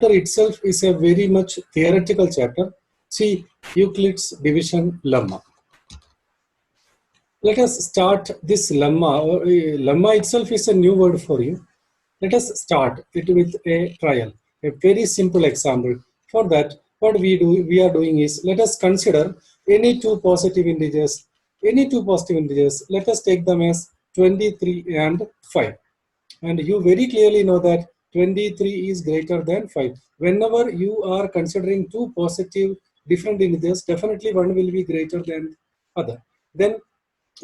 chapter itself is a very much theoretical chapter. See Euclid's division lemma. Let us start this lemma. Lemma itself is a new word for you. Let us start it with a trial, a very simple example. For that, what we are doing is, let us consider any two positive integers. Any two positive integers, let us take them as 23 and 5. And you very clearly know that 23 is greater than 5. Whenever you are considering two positive different integers, definitely one will be greater than other. Then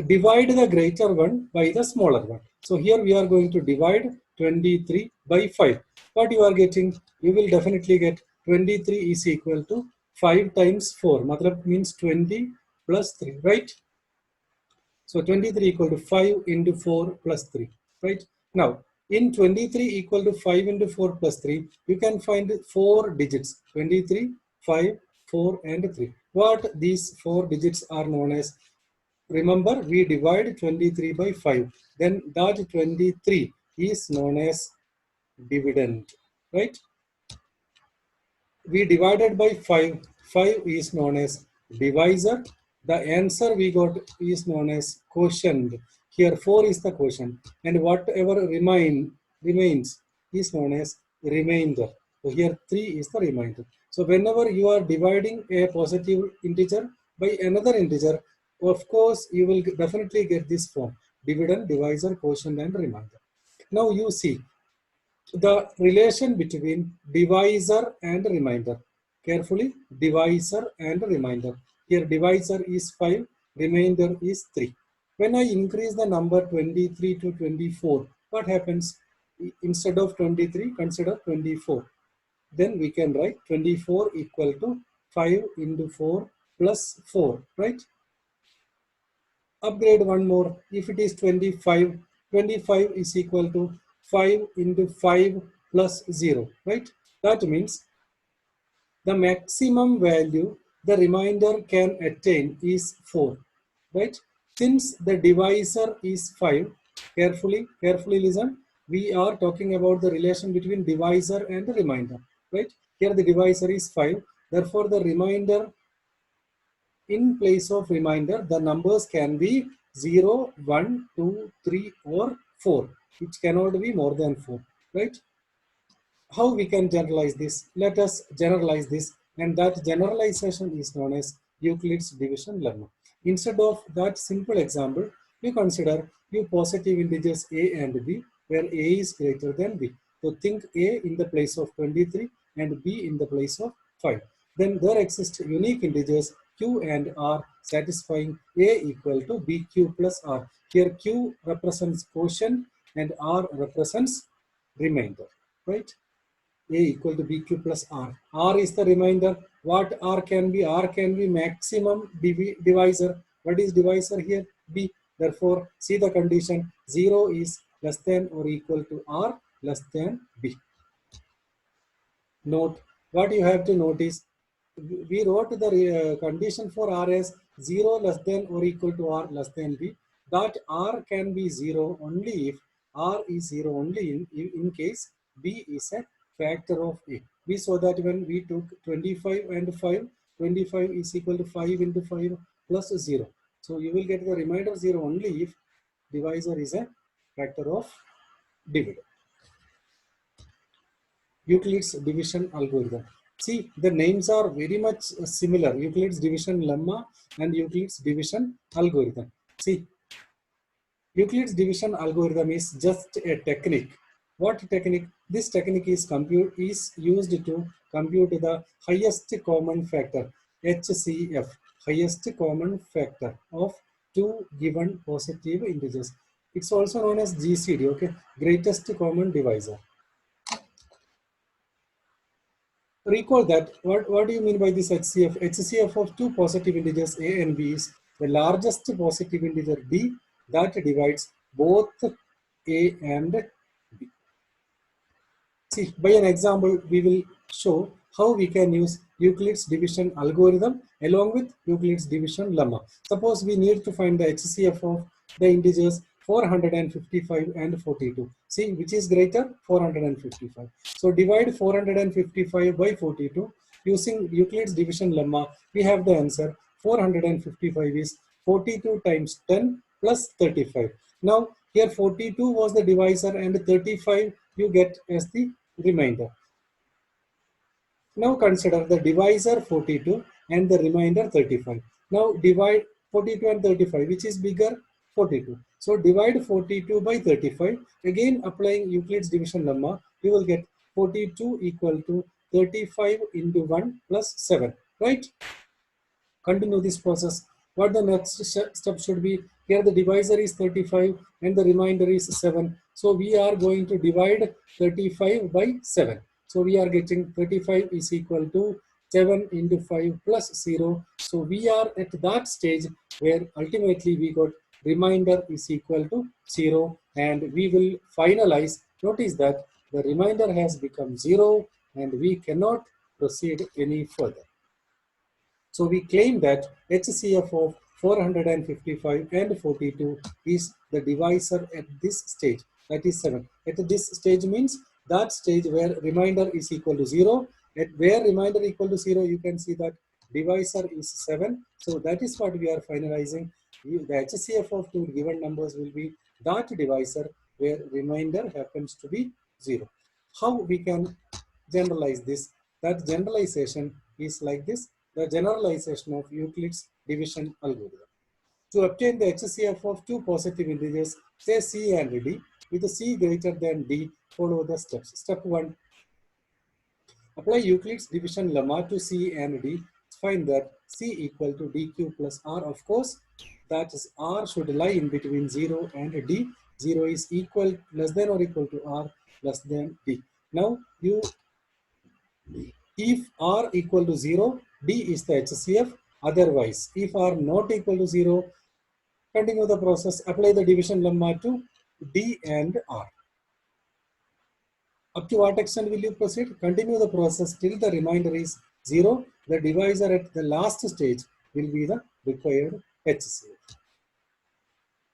divide the greater one by the smaller one. So here we are going to divide 23 by 5. What you are getting? You will definitely get 23 is equal to 5 times 4. Matlab means 20 plus 3, right? So 23 equal to 5 into 4 plus 3, right? Now, in 23 equal to 5 into 4 plus 3, you can find 4 digits, 23, 5, 4 and 3. What these 4 digits are known as? Remember, we divide 23 by 5. Then that 23 is known as dividend, right? We divided by 5. 5 is known as divisor. The answer we got is known as quotient. Here 4 is the quotient, and whatever remains is known as remainder. So here 3 is the remainder. So whenever you are dividing a positive integer by another integer, of course you will definitely get this form: dividend, divisor, quotient and remainder. Now you see the relation between divisor and remainder. Carefully, divisor and remainder. Here divisor is 5, remainder is 3. When I increase the number 23 to 24, what happens? Instead of 23, consider 24. Then we can write 24 equal to 5 into 4 plus 4, right? Upgrade one more. If it is 25, 25 is equal to 5 into 5 plus 0, right? That means the maximum value the remainder can attain is 4, right? Since the divisor is 5, carefully listen, we are talking about the relation between divisor and the remainder, right? Here the divisor is 5, therefore the remainder, in place of remainder, the numbers can be 0, 1, 2, 3 or 4. It cannot be more than 4, right? How we can generalize this? Let us generalize this, and that generalization is known as Euclid's division lemma. Instead of that simple example, you consider two positive integers a and b, where a is greater than b. So think a in the place of 23 and b in the place of 5. Then there exist unique integers q and r satisfying a equal to bq plus r. Here q represents quotient and r represents remainder, right? A equal to bq plus r. R is the remainder. What r can be? R can be maximum divisor. What is divisor here? B. Therefore, see the condition: 0 is less than or equal to r less than b. Note, what you have to notice, we wrote the condition for r as 0 less than or equal to r less than b. That r can be 0 only if r is 0 only in case b is a factor of a. We saw that when we took 25 and 5, 25 is equal to 5 into 5 plus 0. So you will get the remainder 0 only if divisor is a factor of dividend. Euclid's division algorithm. See, the names are very much similar: Euclid's division lemma and Euclid's division algorithm. See, Euclid's division algorithm is just a technique. What technique? This technique is used to compute the highest common factor, HCF, highest common factor of two given positive integers. It's also known as GCD, okay, greatest common divisor. Recall that, what do you mean by this HCF? HCF of two positive integers a and b is the largest positive integer b that divides both a and b. See, by an example, we will show how we can use Euclid's division algorithm along with Euclid's division lemma. Suppose we need to find the HCF of the integers 455 and 42. See, which is greater? 455. So divide 455 by 42. Using Euclid's division lemma, we have the answer. 455 is 42 times 10 plus 35. Now, here 42 was the divisor and 35 you get as the remainder. Now consider the divisor 42 and the remainder 35. Now divide 42 and 35, which is bigger? 42. So divide 42 by 35. Again applying Euclid's division lemma, you will get 42 equal to 35 into 1 plus 7. Right? Continue this process. What the next step should be? Here the divisor is 35 and the remainder is 7. So we are going to divide 35 by 7. So we are getting 35 is equal to 7 into 5 plus 0. So we are at that stage where ultimately we got remainder is equal to 0, and we will finalize. Notice that the remainder has become 0 and we cannot proceed any further. So we claim that HCF of 455 and 42 is the divisor at this stage, that is 7. At this stage means that stage where remainder is equal to 0. At where remainder equal to 0, you can see that divisor is 7. So that is what we are finalizing. The HCF of two given numbers will be that divisor where remainder happens to be 0. How we can generalize this? That generalization is like this. The generalization of Euclid's division algorithm. To obtain the HCF of two positive integers, say C and D, with C greater than D, follow the steps. Step 1. Apply Euclid's division lemma to C and D. Find that C equal to DQ plus R. Of course, that is R should lie in between 0 and D. 0 is equal, less than or equal to R, less than D. Now, if R equal to 0, D is the HCF. Otherwise, if R not equal to 0, continue the process. Apply the division lemma to D and R. Up to what extent will you proceed? Continue the process till the remainder is 0. The divisor at the last stage will be the required HCF.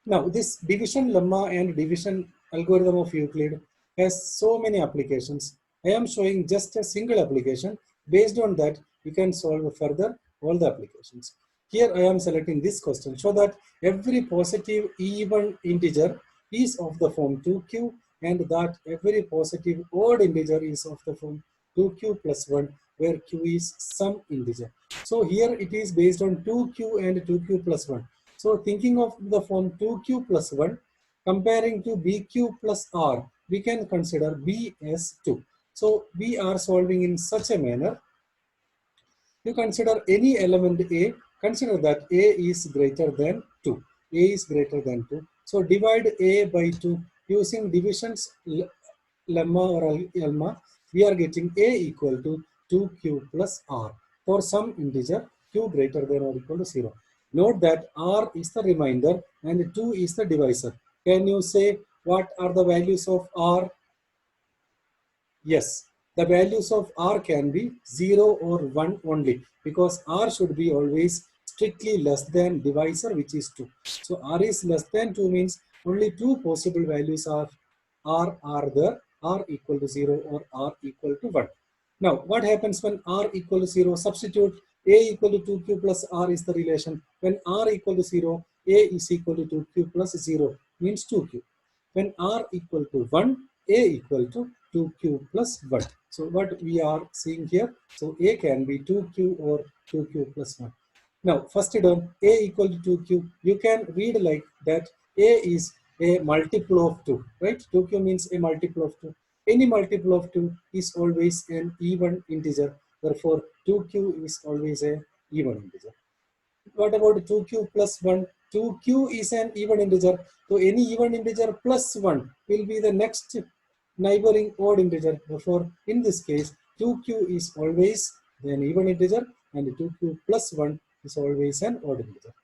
Now, this division lemma and division algorithm of Euclid has so many applications. I am showing just a single application. Based on that, you can solve further all the applications. Here I am selecting this question. Show that every positive even integer is of the form 2q, and that every positive odd integer is of the form 2q plus 1, where q is some integer. So here it is based on 2q and 2q plus 1. So thinking of the form 2q plus 1, comparing to bq plus r, we can consider b as 2. So we are solving in such a manner. You consider any element a, consider that a is greater than 2. A is greater than 2. So divide a by 2 using division's lemma or lemma. We are getting a equal to 2q plus r for some integer q greater than or equal to 0. Note that r is the remainder and 2 is the divisor. Can you say what are the values of r? Yes, the values of r can be 0 or 1 only, because r should be always strictly less than divisor, which is 2. So r is less than 2 means only two possible values of r are there, r equal to 0 or r equal to 1. Now, what happens when r equal to 0? Substitute a equal to 2q plus r is the relation. When r equal to 0, a is equal to 2q plus 0 means 2q. When r equal to 1, a equal to 2q plus 1. So what we are seeing here, so a can be 2q or 2q plus 1. Now, first term, a equal to 2q, you can read like that a is a multiple of 2, right? 2q means a multiple of 2. Any multiple of 2 is always an even integer. Therefore, 2q is always an even integer. What about 2q plus 1? 2q is an even integer. So any even integer plus 1 will be the next neighboring odd integer. Therefore, in this case, 2q is always an even integer and 2q plus 1 is always an odd integer.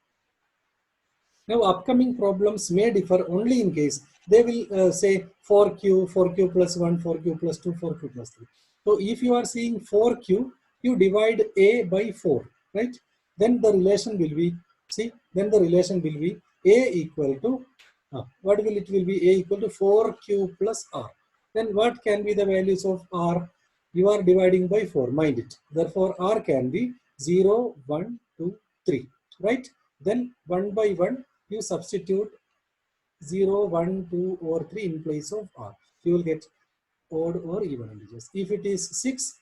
Now, upcoming problems may differ only in case they will say 4q, 4q plus 1, 4q plus 2, 4q plus 3. So, if you are seeing 4q, you divide a by 4, right? Then the relation will be, see, then the relation will be a equal to What will it will be? A equal to 4q plus r. Then what can be the values of r? You are dividing by 4, mind it. Therefore, r can be 0, 1, 2, 3, right? Then 1 by 1, you substitute 0, 1, 2, or 3 in place of r. You will get odd or even integers. If it is 6,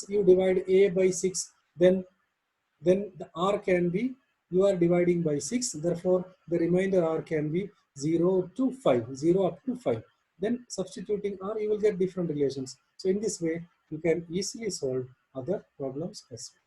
you divide a by 6, then the r can be, you are dividing by 6, therefore the remainder r can be 0 to 5, 0 up to 5. Then substituting r, you will get different relations. So in this way, you can easily solve other problems as well.